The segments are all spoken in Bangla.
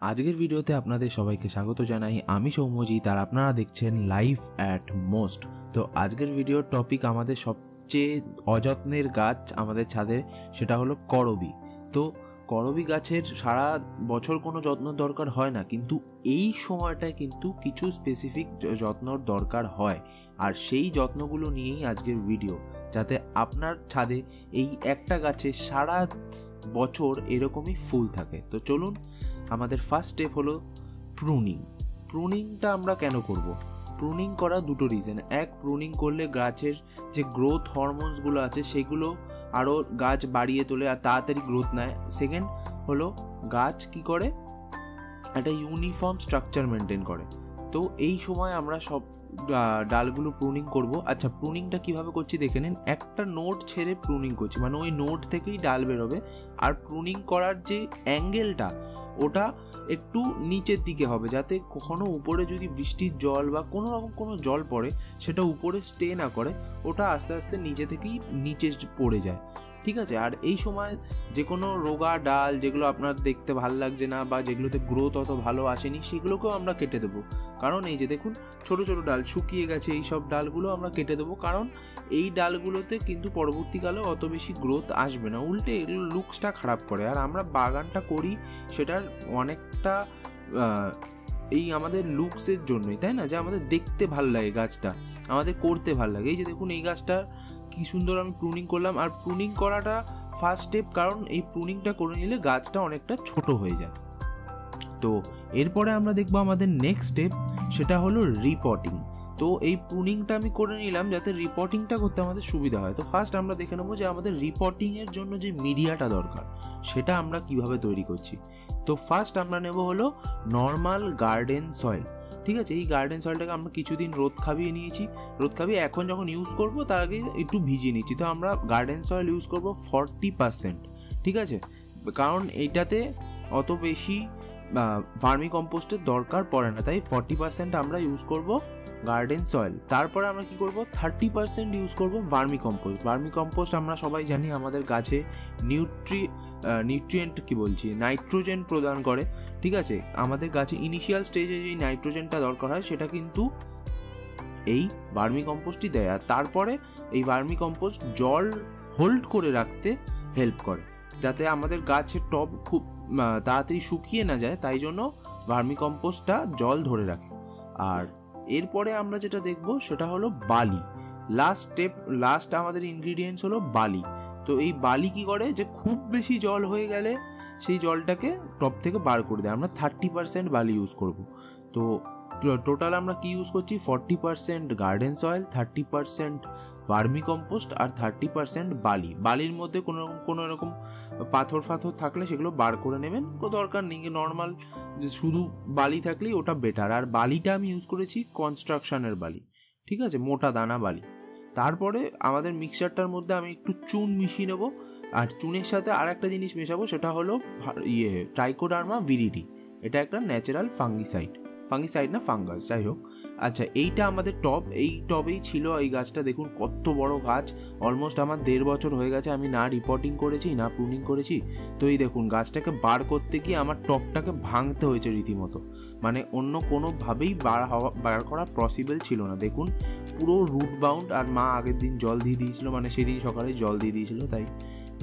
আজকের ভিডিওতে আপনাদের সবাইকে স্বাগত জানাই। আমি সৌম্যজিৎ আর আপনারা দেখছেন লাইফ অ্যাট মোস্ট। তো আজকের ভিডিওর টপিক আমাদের সবচেয়ে অযত্নের গাছ আমাদের ছাদে, সেটা হলো করবী। তো করবী গাছের সারা বছর কোনো যত্ন দরকার হয় না, কিন্তু এই সময়টায় কিন্তু কিছু স্পেসিফিক যত্নর দরকার হয়, আর সেই যত্নগুলো নিয়েই আজকের ভিডিও, যাতে আপনার ছাদে এই একটা গাছে সারা বছর এরকমই ফুল থাকে। তো চলুন, আমাদের ফার্স্ট স্টেপ হলো প্রুনিং। প্রুনিংটা আমরা কেন করব? প্রুনিং করা দুটো রিজন। এক, প্রুনিং করলে গাছের যে গ্রোথ হরমোনসগুলো আছে সেগুলো আরও গাছ বাড়িয়ে তোলে আর তাড়াতাড়ি গ্রোথ নেয়। সেকেন্ড হলো গাছ কি করে, একটা ইউনিফর্ম স্ট্রাকচার মেনটেন করে। তো এই সময় আমরা সব ডালগুলো প্রুনিং করব। আচ্ছা, প্রুনিংটা কিভাবে করছি দেখে নিন। একটা নোট ছেড়ে প্রুনিং করছি, মানে ওই নোট থেকেই ডাল বেরোবে। আর প্রুনিং করার যে অ্যাঙ্গেলটা ওটা একটু নিচের দিকে হবে, যাতে কখনো উপরে যদি বৃষ্টির জল বা কোনো রকম কোনো জল পড়ে সেটা উপরে স্টে না করে, ওটা আস্তে আস্তে নিচে থেকেই নিচে পড়ে যায়। ঠিক আছে? আর এই সময় যে কোনো রোগা ডাল যেগুলো আপনার দেখতে ভালো লাগছে না বা যেগুলোতে গ্রোথ অত ভালো আসেনি, সেগুলোকেও আমরা কেটে দেবো। কারণ এই যে দেখুন ছোট ছোট ডাল শুকিয়ে গেছে, এই সব ডালগুলো আমরা কেটে দেবো। কারণ এই ডালগুলোতে কিন্তু পরবর্তীকালে অত বেশি গ্রোথ আসবে না, উল্টে এগুলো লুকসটা খারাপ করে। আর আমরা বাগানটা করি সেটার অনেকটা এই আমাদের লুকসের জন্যই, তাই না? যে আমাদের দেখতে ভাল লাগে গাছটা, আমাদের করতে ভাল লাগে। এই যে দেখুন এই গাছটা কি সুন্দর আমি প্রুনিং করলাম। আর প্রুনিং করাটা ফার্স্ট স্টেপ, কারণ এই প্রুনিংটা করে নিলে গাছটা অনেকটা ছোট হয়ে যায়। তো এরপরে আমরা দেখবো আমাদের নেক্সট স্টেপ, সেটা হলো রিপটিং। তো এই প্রুনিংটা আমি করে নিলাম যাতে রিপটিংটা করতে আমাদের সুবিধা হয়। তো ফার্স্ট আমরা দেখে নেবো যে আমাদের রিপটিংয়ের জন্য যে মিডিয়াটা দরকার সেটা আমরা কিভাবে তৈরি করছি। তো ফার্স্ট আমরা নেব হলো নর্মাল গার্ডেন সয়েল। ঠিক আছে? এই গার্ডেন সয়েলটাকে আমরা কিছুদিন রোদ খাবিয়ে নিয়েছি। রোদ খাবিয়ে এখন যখন ইউজ করব তার আগে একটু ভিজিয়ে নিচ্ছি। তো আমরা গার্ডেন সয়েল ইউজ করব 40%। ঠিক আছে? কারণ এইটাতে অত বেশি ভার্মি কম্পোস্টের দরকার পড়ে না, তাই 40% আমরা ইউজ করব গার্ডেন সয়েল। তারপরে আমরা কি করব, 30% ইউজ করব ভার্মি কম্পোস্ট। ভার্মি কম্পোস্ট আমরা সবাই জানি আমাদের গাছে নিউট্রিয়েন্ট নাইট্রোজেন প্রদান করে। ঠিক আছে? আমাদের গাছে ইনিশিয়াল স্টেজে যে নাইট্রোজেনটা দরকার হয় সেটা কিন্তু এই ভার্মি কম্পোস্টই দেয়। আর তারপরে এই ভার্মি কম্পোস্ট জল হোল্ড করে রাখতে হেল্প করে, যাতে আমাদের গাছের টব খুব তাড়াতাড়ি শুকিয়ে না যায়, তাই জন্য ভার্মি কম্পোস্টটা জল ধরে রাখে। আর এরপরে আমরা যেটা দেখব সেটা হলো বালি। লাস্ট আমাদের ইনগ্রিডিয়েন্টস হলো বালি। তো এই বালি কি করে, যে খুব বেশি জল হয়ে গেলে সেই জলটাকে টব থেকে বার করে দেয়। আমরা 30% বালি ইউজ করব। তো টোটাল আমরা কি ইউজ করছি, 40% গার্ডেন সয়েল, 30% ভার্মি কম্পোস্ট আর 30% বালি। বালির মধ্যে কোনো রকম পাথর থাকলে সেগুলো বার করে নেবেন, কোনো দরকার নেই। নর্মাল শুধু বালি থাকলেই ওটা বেটার। আর বালিটা আমি ইউজ করেছি কনস্ট্রাকশনের বালি। ঠিক আছে? মোটা দানা বালি। তারপরে আমাদের মিক্সচারটার মধ্যে আমি একটু চুন মিশিয়ে নেবো। আর চুনের সাথে আর একটা জিনিস মেশাবো, সেটা হলো ট্রাইকোডার্মা ভিরিডি। এটা একটা ন্যাচারাল ফাঙ্গিসাইড না ফাঙ্গাস, যাই হোক। আচ্ছা, এইটা আমাদের টব, এই টবেই ছিল এই গাছটা। দেখুন কত বড় গাছ, অলমোস্ট আমার 1.5 বছর হয়ে গেছে আমি না রিপোর্টিং করেছি না প্রুনিং করেছি। তো এই দেখুন গাছটাকে বার করতে গিয়ে আমার টবটাকে ভাঙতে হয়েছে রীতিমতো, মানে অন্য কোনোভাবেই বার করা পসিবল ছিল না। দেখুন পুরো রুট বাউন্ড, আর মা আগের দিন জল দিয়ে দিয়েছিল, মানে সেদিন সকালে জল দিয়ে দিয়েছিল, তাই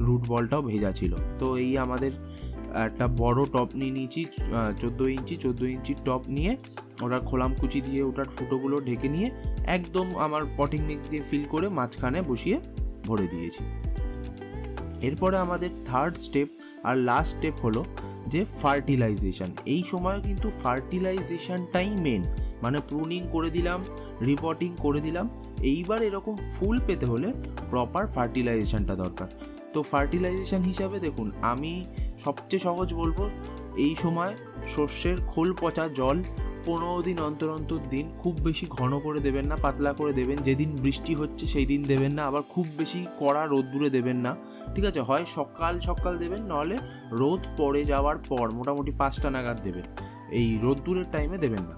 রুট বলটাও ভেজা ছিল। তো এই আমাদের একটা বড় টপ নিয়ে নিয়েছি, 14 ইঞ্চি টপ নিয়ে ওটার খোলামকুচি দিয়ে ওটার ফুটোগুলো ঢেকে নিয়ে একদম আমার পটিং মিক্স দিয়ে ফিল করে মাঝখানে বসিয়ে ভরে দিয়েছি। এরপরে আমাদের থার্ড স্টেপ আর লাস্ট স্টেপ হলো যে ফার্টিলাইজেশন। এই সময় কিন্তু ফার্টিলাইজেশনটাই মেন, মানে প্রুনিং করে দিলাম, রিপোর্টিং করে দিলাম, এইবার এরকম ফুল পেতে হলে প্রপার ফার্টিলাইজেশনটা দরকার। তো ফার্টিলাইজেশন হিসাবে দেখুন, আমি সবচেয়ে সহজ বলবো, এই সময় সর্ষের খোল পচা জল 15 দিন অন্তর দিন, খুব বেশি ঘন করে দেবেন না, পাতলা করে দেবেন। যেদিন বৃষ্টি হচ্ছে সেই দিন দেবেন না, আবার খুব বেশি কড়া রোদ্দুরে দেবেন না। ঠিক আছে? হয় সকাল দেবেন, নাহলে রোদ পড়ে যাওয়ার পর মোটামুটি 5টা নাগাদ দেবেন। এই রোদ্দুরের টাইমে দেবেন না।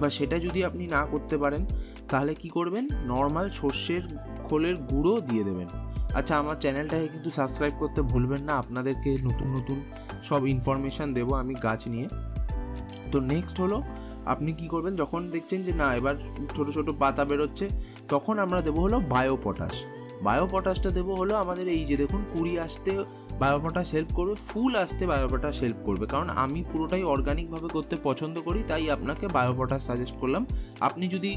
বা সেটা যদি আপনি না করতে পারেন তাহলে কি করবেন, নর্মাল সর্ষের খোলের গুঁড়ো দিয়ে দেবেন। আচ্ছা, আমার চ্যানেলটাকে কিন্তু সাবস্ক্রাইব করতে ভুলবেন না, আপনাদেরকে নতুন নতুন সব ইনফরমেশান দেবো আমি গাছ নিয়ে। তো নেক্সট হলো আপনি কি করবেন, যখন দেখছেন যে না এবার ছোট ছোট পাতা বেরোচ্ছে, তখন আমরা দেবো হলো বায়ো পটাশ। বায়ো পটাশটা দেবো হলো আমাদের এই যে দেখুন কুড়ি আসতে বায়ো পটাশ হেল্প করবে, ফুল আসতে বায়ো পটাশ হেল্প করবে, কারণ আমি পুরোটাই অর্গানিকভাবে করতে পছন্দ করি, তাই আপনাকে বায়ো পটাশ সাজেস্ট করলাম। আপনি যদি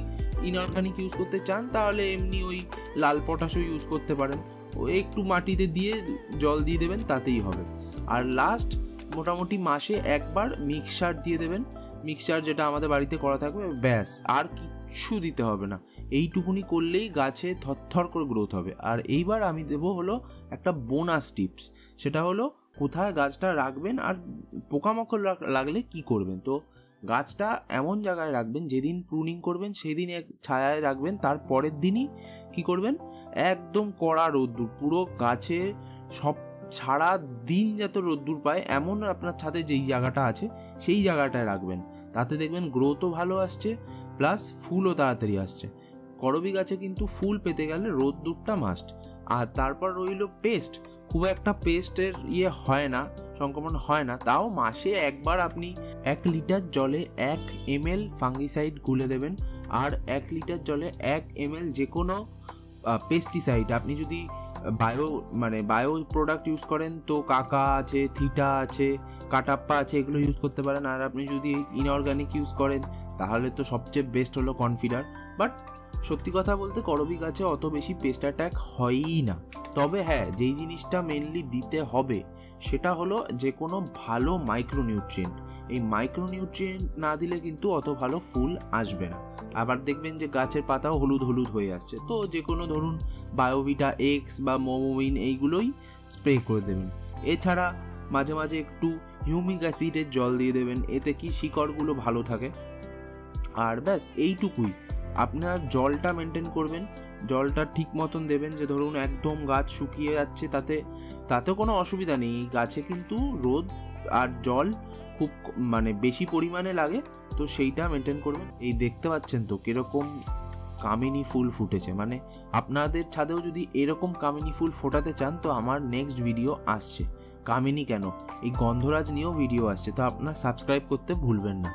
ইনঅর্গানিক ইউজ করতে চান তাহলে এমনি ওই লাল পটাশও ইউজ করতে পারেন, ও একটু মাটিতে দিয়ে জল দিয়ে দেবেন তাতেই হবে। আর লাস্ট মোটামুটি মাসে একবার মিক্সচার দিয়ে দেবেন, মিক্সচার যেটা আমাদের বাড়িতে করা থাকবে, ব্যাস আর কিচ্ছু দিতে হবে না। এইটুকুনি করলেই গাছে থরথর করে গ্রোথ হবে। আর এইবার আমি দেবো হলো একটা বোনাস টিপস, সেটা হলো কোথায় গাছটা রাখবেন আর পোকামাকড় লাগলে কি করবেন। তো গাছটা এমন জায়গায় রাখবেন, যেদিন প্রুনিং করবেন সেদিন এক ছায়ায় রাখবেন, তার পরের দিনই কি করবেন, একদম কড়া রোদ্দুর, পুরো গাছে সব সারা দিন যাতে রোদ্দুর পায় এমন আপনার ছাদে যেই জায়গাটা আছে সেই জায়গাটায় রাখবেন, তাতে দেখবেন গ্রোথও ভালো আসছে, প্লাস ফুলও তাড়াতাড়ি আসছে। করবি গাছে কিন্তু ফুল পেতে গেলে রোদ্দুরটা মাস্ট। আর তারপর রইল পেস্ট, খুব একটা পেস্টের হয় না, সংক্রমণ হয় না, তাও মাসে একবার আপনি 1 লিটার জলে 1 ml ফাঙ্গিসাইড গুলে দেবেন, আর 1 লিটার জলে 1 ml যে কোনো পেস্টিসাইড। আপনি যদি বায়ো প্রোডাক্ট ইউজ করেন তো কাকা আছে, থিটা আছে, কাটাপ্পা আছে, এগুলো ইউজ করতে পারেন। আর আপনি যদি ইনঅর্গানিক ইউজ করেন তাহলে তো সবচেয়ে বেস্ট হলো কনফিডার। বাট সত্যি কথা বলতে করবি গাছে অত বেশি পেস্ট অ্যাটাক হয়ই না। তবে হ্যাঁ, যেই জিনিসটা মেনলি দিতে হবে সেটা হলো যে কোনো ভালো মাইক্রোনিউট্রিয়েন্ট। এই মাইক্রোনিউট্রিয়েন্ট না দিলে কিন্তু অত ভালো ফুল আসবে না। আবার দেখবেন যে গাছের পাতাও হলুদ হলুদ হয়ে আসছে, তো যে কোনো ধরুন বায়োভিটা এক্স বা মোমোউইন এইগুলোই স্প্রে করে দেবেন। এছাড়া মাঝে মাঝে একটু হিউমিক অ্যাসিডের জল দিয়ে দেবেন, এতে কি শিকড়গুলো ভালো থাকে। আর ব্যাস এইটুকুই। আপনার জলটা মেনটেন করবেন, জলটা ঠিক মতন দেবেন, যে ধরুন একদম গাছ শুকিয়ে যাচ্ছে তাতেও কোনো অসুবিধা নেই, গাছে কিন্তু রোদ আর জল খুব বেশি পরিমাণে লাগে, তো সেইটা মেনটেন করবেন। এই দেখতে পাচ্ছেন তো কিরকম কামিনী ফুল ফুটেছে, আপনাদের ছাদেও যদি এরকম কামিনী ফুল ফোটাতে চান তো আমার নেক্সট ভিডিও আসছে। কামিনী কেন, এই গন্ধরাজ নিয়েও ভিডিও আসছে, তো আপনার সাবস্ক্রাইব করতে ভুলবেন না।